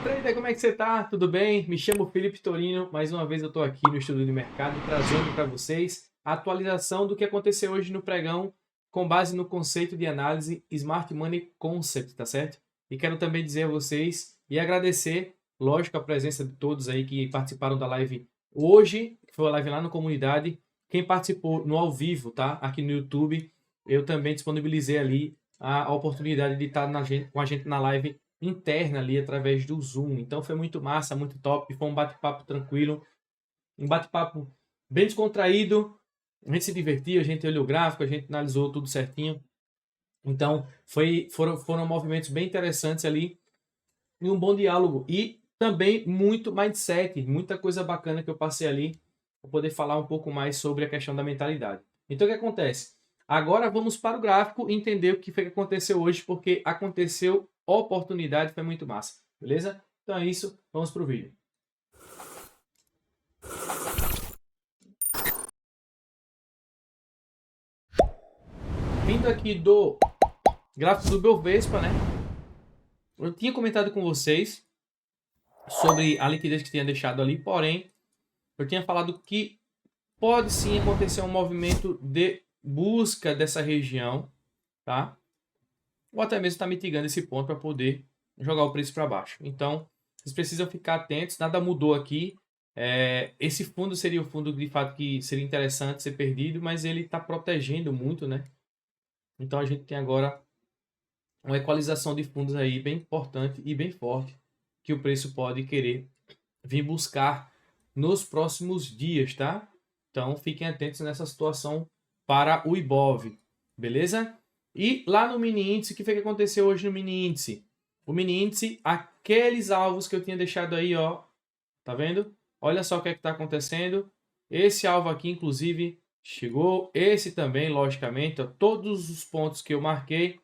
Trader, como é que você tá? Tudo bem? Me chamo Felipe Torino, mais uma vez eu tô aqui no Estudo de Mercado trazendo para vocês a atualização do que aconteceu hoje no pregão com base no conceito de análise Smart Money Concept, tá certo? E quero também dizer a vocês e agradecer, lógico, a presença de todos aí que participaram da live hoje, que foi a live lá na comunidade, quem participou no ao vivo, tá? Aqui no YouTube, eu também disponibilizei ali a oportunidade de estar com a gente na live interna ali através do Zoom. Então foi muito massa, muito top. Foi um bate-papo tranquilo, um bate-papo bem descontraído. A gente se divertiu, a gente olhou o gráfico, a gente analisou tudo certinho. Então foram movimentos bem interessantes ali e um bom diálogo. E também muito mindset, muita coisa bacana que eu passei ali para poder falar um pouco mais sobre a questão da mentalidade. Então o que acontece? Agora vamos para o gráfico e entender o que foi que aconteceu hoje, porque aconteceu oportunidade, foi muito massa. Beleza? Então é isso, vamos para o vídeo. Vindo aqui do gráfico do Bovespa, né? Eu tinha comentado com vocês sobre a liquidez que tinha deixado ali, porém, eu tinha falado que pode sim acontecer um movimento de busca dessa região, tá? Ou até mesmo está mitigando esse ponto para poder jogar o preço para baixo. Então, vocês precisam ficar atentos, nada mudou aqui. Esse fundo seria o fundo de fato que seria interessante ser perdido, mas ele está protegendo muito, né? Então a gente tem agora uma equalização de fundos aí bem importante e bem forte que o preço pode querer vir buscar nos próximos dias, tá? Então fiquem atentos nessa situação para o Ibov, beleza? E lá no mini índice, o que foi que aconteceu hoje no mini índice? O mini índice, aqueles alvos que eu tinha deixado aí, ó, tá vendo? Olha só o que é que está acontecendo. Esse alvo aqui, inclusive, chegou. Esse também, logicamente, ó, todos os pontos que eu marquei,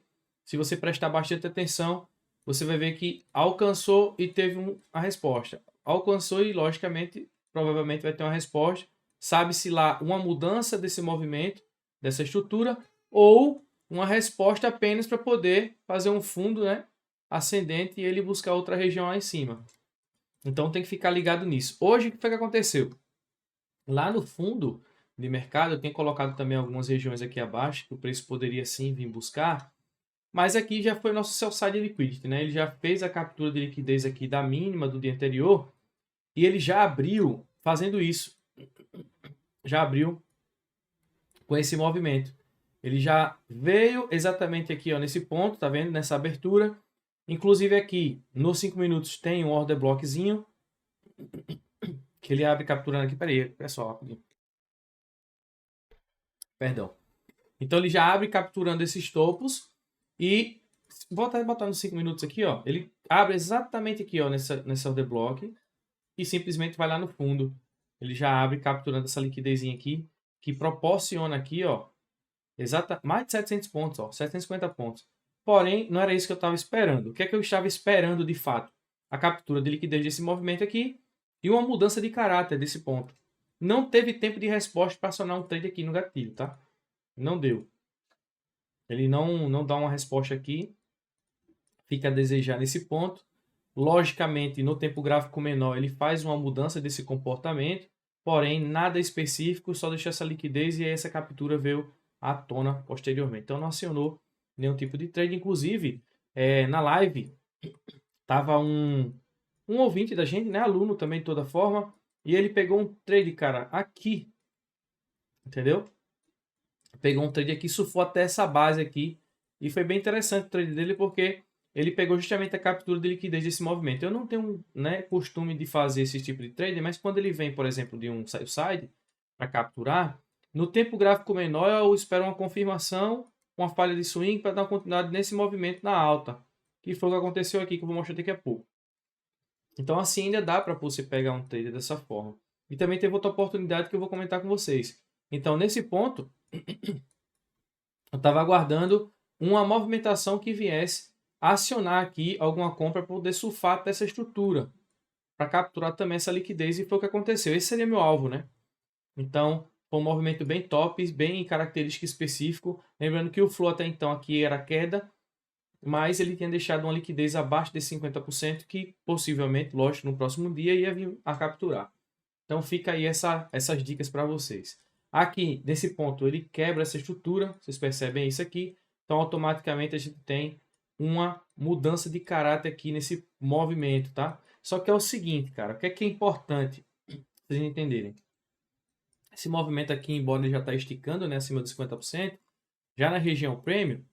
se você prestar bastante atenção, você vai ver que alcançou e teve a resposta. Alcançou e, logicamente, provavelmente vai ter uma resposta. Sabe-se lá uma mudança desse movimento, dessa estrutura, ou uma resposta apenas para poder fazer um fundo, né, ascendente e ele buscar outra região lá em cima. Então tem que ficar ligado nisso. Hoje, o que foi que aconteceu? Lá no fundo de mercado, eu tenho colocado também algumas regiões aqui abaixo, que o preço poderia sim vir buscar, mas aqui já foi o nosso sell side liquidity, né? Ele já fez a captura de liquidez aqui da mínima do dia anterior e ele já abriu fazendo isso. Já abriu com esse movimento. Ele já veio exatamente aqui, ó, nesse ponto, tá vendo? Nessa abertura. Inclusive aqui, nos 5 minutos, tem um order blockzinho que ele abre capturando aqui. Peraí, pessoal, rapidinho. Perdão. Então ele já abre capturando esses topos e vou até botar nos 5 minutos aqui, ó. Ele abre exatamente aqui, ó, nessa order block e simplesmente vai lá no fundo. Ele já abre capturando essa liquidezinha aqui, que proporciona aqui, ó, mais de 700 pontos, ó, 750 pontos. Porém, não era isso que eu estava esperando. O que é que eu estava esperando de fato? A captura de liquidez desse movimento aqui e uma mudança de caráter desse ponto. Não teve tempo de resposta para acionar um trade aqui no gatilho, tá? Não deu. Ele não dá uma resposta aqui. Fica a desejar nesse ponto. Logicamente, no tempo gráfico menor, ele faz uma mudança desse comportamento, porém, nada específico, só deixou essa liquidez e aí essa captura veio à tona posteriormente. Então, não acionou nenhum tipo de trade. Inclusive, na live, estava um ouvinte da gente, né, aluno também de toda forma, e ele pegou um trade, cara, aqui, entendeu? Pegou um trade aqui, surfou até essa base aqui, e foi bem interessante o trade dele, porque ele pegou justamente a captura de liquidez desse movimento. Eu não tenho, né, costume de fazer esse tipo de trade, mas quando ele vem, por exemplo, de um side para capturar, no tempo gráfico menor eu espero uma confirmação, uma falha de swing para dar uma continuidade nesse movimento na alta, que foi o que aconteceu aqui, que eu vou mostrar daqui a pouco. Então assim ainda dá para você pegar um trade dessa forma. E também teve outra oportunidade que eu vou comentar com vocês. Então nesse ponto, eu estava aguardando uma movimentação que viesse acionar aqui alguma compra para poder surfar dessa estrutura, para capturar também essa liquidez, e foi o que aconteceu. Esse seria meu alvo, né? Então, foi um movimento bem top, bem característico específico. Lembrando que o flow até então aqui era queda, mas ele tinha deixado uma liquidez abaixo de 50%, que possivelmente, lógico, no próximo dia ia vir a capturar. Então fica aí essas dicas para vocês. Aqui, nesse ponto, ele quebra essa estrutura, vocês percebem isso aqui, então automaticamente a gente tem uma mudança de caráter aqui nesse movimento, tá? Só que é o seguinte, cara, o que é importante vocês entenderem? Esse movimento aqui, embora ele já está esticando, né, acima de 50%, já na região premium,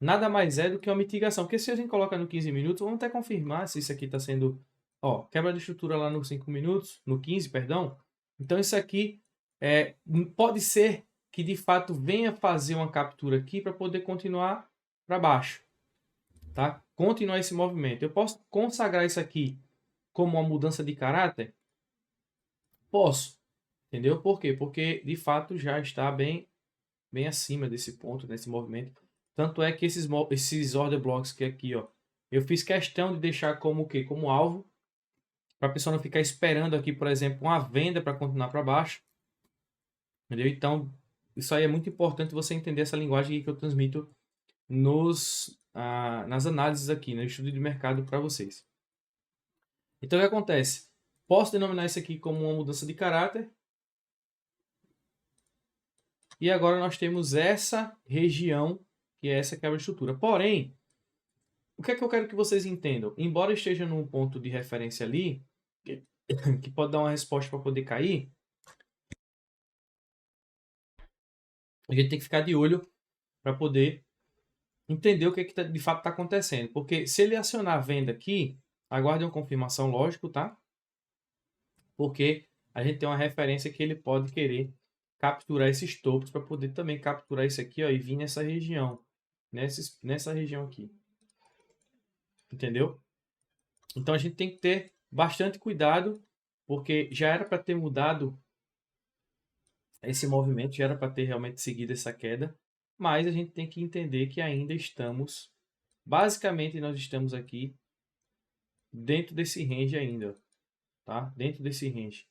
nada mais é do que uma mitigação. Porque se a gente coloca no 15 minutos, vamos até confirmar se isso aqui está sendo... Ó, quebra de estrutura lá no 5 minutos, no 15, perdão. Então isso aqui pode ser que de fato venha fazer uma captura aqui para poder continuar para baixo. Tá? Continuar esse movimento. Eu posso consagrar isso aqui como uma mudança de caráter? Posso. Entendeu? Por quê? Porque de fato já está bem acima desse ponto, desse movimento. Tanto é que esses order blocks que aqui, ó, eu fiz questão de deixar como o quê? Como alvo, para a pessoa não ficar esperando aqui, por exemplo, uma venda para continuar para baixo. Entendeu? Então, isso aí é muito importante você entender essa linguagem que eu transmito nas análises aqui, no estudo de mercado para vocês. Então, o que acontece? Posso denominar isso aqui como uma mudança de caráter. E agora nós temos essa região, que é essa quebra de estrutura. Porém, o que é que eu quero que vocês entendam? Embora esteja num ponto de referência ali, que pode dar uma resposta para poder cair, a gente tem que ficar de olho para poder entender o que, de fato está acontecendo. Porque se ele acionar a venda aqui, aguarde uma confirmação, lógico, tá? Porque a gente tem uma referência que ele pode querer capturar esses topos para poder também capturar isso aqui, ó, e vir nessa região. Nessa região aqui. Entendeu? Então a gente tem que ter bastante cuidado, porque já era para ter mudado esse movimento, já era para ter realmente seguido essa queda, mas a gente tem que entender que ainda estamos, basicamente nós estamos aqui dentro desse range ainda, tá? Dentro desse range.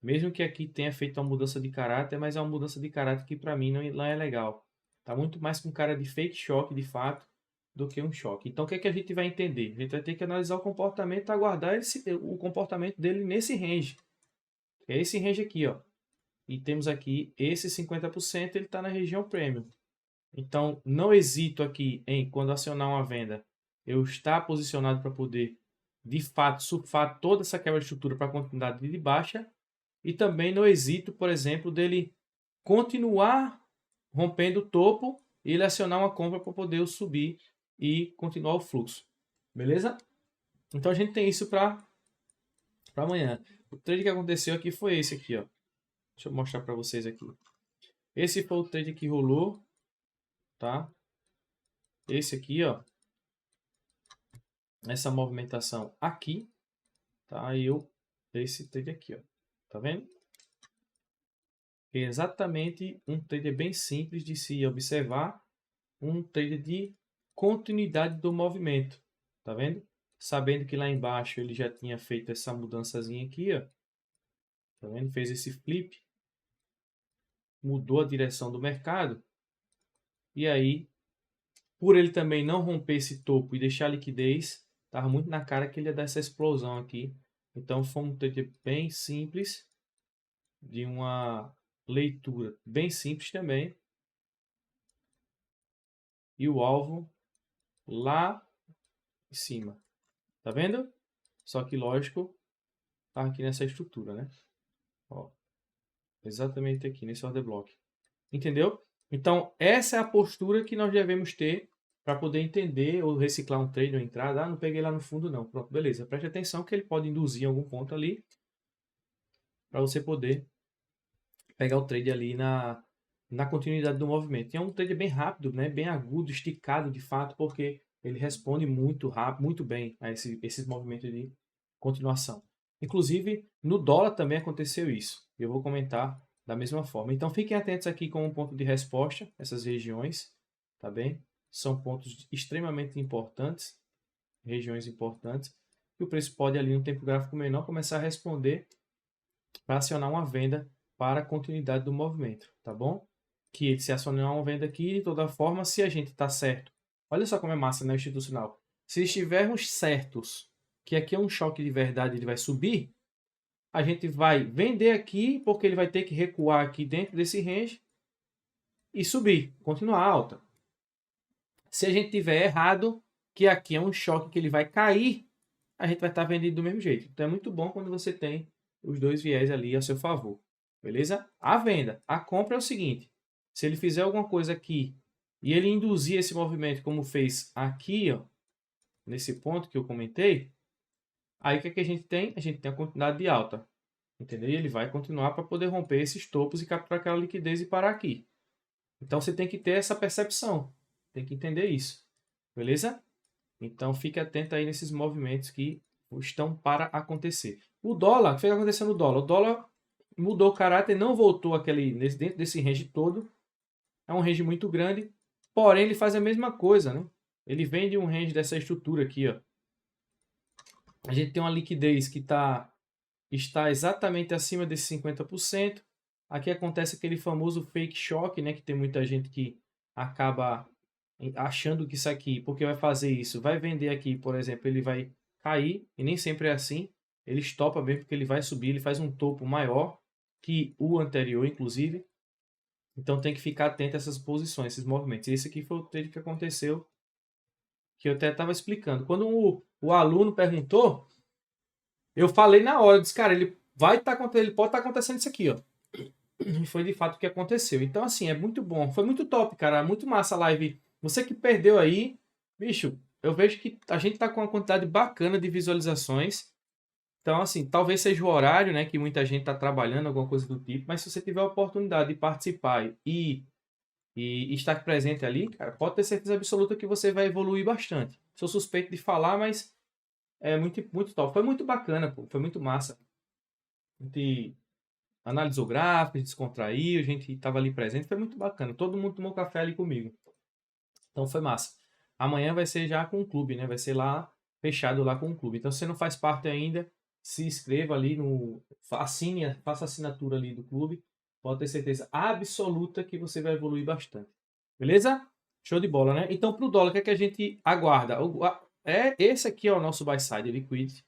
Mesmo que aqui tenha feito uma mudança de caráter, mas é uma mudança de caráter que para mim não é legal. Tá muito mais com cara de fake shock, de fato, do que um choque. Então, o que é que a gente vai entender? A gente vai ter que analisar o comportamento, aguardar o comportamento dele nesse range. É esse range aqui, ó. E temos aqui esse 50%, ele está na região premium. Então, não hesito aqui em, quando acionar uma venda, eu estar posicionado para poder, de fato, surfar toda essa quebra de estrutura para a continuidade de baixa. E também não hesito, por exemplo, dele continuar rompendo o topo e ele acionar uma compra para poder subir e continuar o fluxo. Beleza? Então a gente tem isso para amanhã. O trade que aconteceu aqui foi esse aqui, ó. Deixa eu mostrar para vocês aqui. Esse foi o trade que rolou, tá? Esse aqui, ó. Essa movimentação aqui, tá? E esse trade aqui, ó. Tá vendo? É exatamente um trader bem simples de se observar, um trader de continuidade do movimento, tá vendo? Sabendo que lá embaixo ele já tinha feito essa mudançazinha aqui, ó. Tá vendo? Fez esse flip, mudou a direção do mercado, e aí, por ele também não romper esse topo e deixar a liquidez, estava muito na cara que ele ia dar essa explosão aqui. Então foi um trader bem simples, de uma leitura bem simples também. E o alvo lá em cima. Tá vendo? Só que, lógico, tá aqui nessa estrutura, né? Ó, exatamente aqui, nesse order block. Entendeu? Então, essa é a postura que nós devemos ter para poder entender ou reciclar um trade ou entrada. Ah, não peguei lá no fundo não. Pronto, beleza. Preste atenção que ele pode induzir em algum ponto ali para você poder pegar o trade ali na continuidade do movimento. E é um trade bem rápido, né? Bem agudo, esticado de fato, porque ele responde muito rápido, muito bem a esses movimentos de continuação. Inclusive, no dólar também aconteceu isso. Eu vou comentar da mesma forma. Então, fiquem atentos aqui com um ponto de resposta, essas regiões, tá bem? São pontos extremamente importantes, regiões importantes, e o preço pode ali no tempo gráfico menor começar a responder para acionar uma venda para a continuidade do movimento, tá bom? Que ele se acionar uma venda aqui, de toda forma, se a gente está certo Olha só como é massa, né, institucional. Se estivermos certos que aqui é um choque de verdade, ele vai subir, a gente vai vender aqui, porque ele vai ter que recuar aqui dentro desse range e subir, continuar alta. Se a gente tiver errado, que aqui é um choque que ele vai cair, a gente vai estar vendendo do mesmo jeito. Então é muito bom quando você tem os dois viés ali a seu favor. Beleza? A venda. A compra é o seguinte. Se ele fizer alguma coisa aqui e ele induzir esse movimento como fez aqui, ó, nesse ponto que eu comentei, aí o que, é que a gente tem? A gente tem a quantidade de alta. Entendeu? E ele vai continuar para poder romper esses topos e capturar aquela liquidez e parar aqui. Então você tem que ter essa percepção. Tem que entender isso. Beleza? Então fique atento aí nesses movimentos que estão para acontecer. O dólar, o que foi acontecendo no dólar? O dólar mudou o caráter, não voltou dentro desse range todo. É um range muito grande, porém ele faz a mesma coisa, né? Ele vem de um range dessa estrutura aqui, ó. A gente tem uma liquidez que está exatamente acima desses 50%. Aqui acontece aquele famoso fake shock, né? Que tem muita gente que acaba achando que isso aqui, porque vai fazer isso, vai vender aqui, por exemplo, ele vai cair, e nem sempre é assim. Ele estopa mesmo porque ele vai subir, ele faz um topo maior que o anterior, inclusive. Então tem que ficar atento a essas posições, esses movimentos. E esse aqui foi o trade que aconteceu, que eu até estava explicando. Quando o aluno perguntou, eu falei na hora, eu disse, cara, ele pode estar acontecendo isso aqui, ó. E foi de fato o que aconteceu. Então, assim, é muito bom. Foi muito top, cara. Muito massa a live. Você que perdeu aí, bicho, eu vejo que a gente tá com uma quantidade bacana de visualizações. Então, assim, talvez seja o horário, né, que muita gente tá trabalhando, alguma coisa do tipo. Mas se você tiver a oportunidade de participar e estar presente ali, cara, pode ter certeza absoluta que você vai evoluir bastante. Sou suspeito de falar, mas é muito, muito top. Foi muito bacana, pô. Foi muito massa. A gente analisou gráficos, descontraiu, a gente estava ali presente, foi muito bacana. Todo mundo tomou café ali comigo. Então foi massa. Amanhã vai ser já com o clube, né? Vai ser lá, fechado lá com o clube. Então se você não faz parte ainda, se inscreva ali assine, faça a assinatura ali do clube. Pode ter certeza absoluta que você vai evoluir bastante. Beleza? Show de bola, né? Então pro dólar, o que é que a gente aguarda? Esse aqui é o nosso buy side liquidity,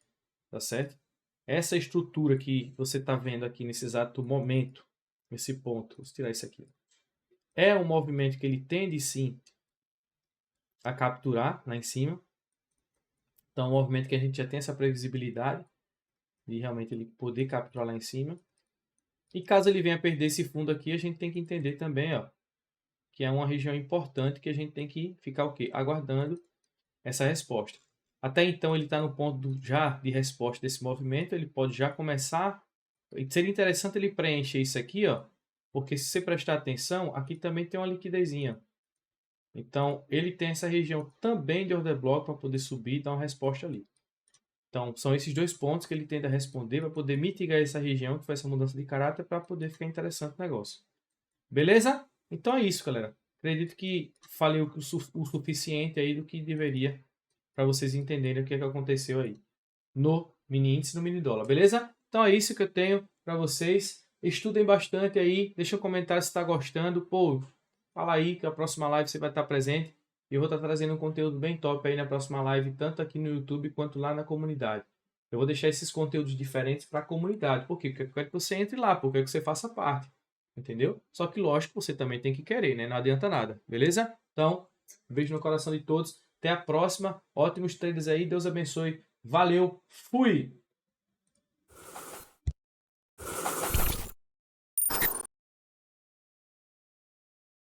tá certo? Essa estrutura que você está vendo aqui nesse exato momento, nesse ponto, vou tirar isso aqui. É um movimento que ele tende sim a capturar lá em cima. Então, é um movimento que a gente já tem essa previsibilidade de realmente ele poder capturar lá em cima. E caso ele venha perder esse fundo aqui, a gente tem que entender também, ó, que é uma região importante que a gente tem que ficar o quê? Aguardando essa resposta. Até então ele está no ponto já de resposta desse movimento, ele pode já começar. Seria interessante ele preencher isso aqui, ó, porque se você prestar atenção, aqui também tem uma liquidezinha. Então ele tem essa região também de order block para poder subir e dar uma resposta ali. Então são esses dois pontos que ele tenta responder para poder mitigar essa região que foi essa mudança de caráter para poder ficar interessante o negócio. Beleza? Então é isso, galera. Acredito que falei o suficiente aí do que deveria para vocês entenderem o que, é que aconteceu aí no mini índice e no mini dólar, beleza? Então é isso que eu tenho para vocês. Estudem bastante aí, deixa um comentário se está gostando. Pô, fala aí que a próxima live você vai estar presente. E eu vou estar trazendo um conteúdo bem top aí na próxima live, tanto aqui no YouTube quanto lá na comunidade. Eu vou deixar esses conteúdos diferentes para a comunidade. Por quê? Porque eu quero que você entre lá, porque eu quero que você faça parte. Entendeu? Só que lógico, você também tem que querer, né? Não adianta nada, beleza? Então, beijo no coração de todos. Até a próxima. Ótimos trades aí. Deus abençoe. Valeu. Fui!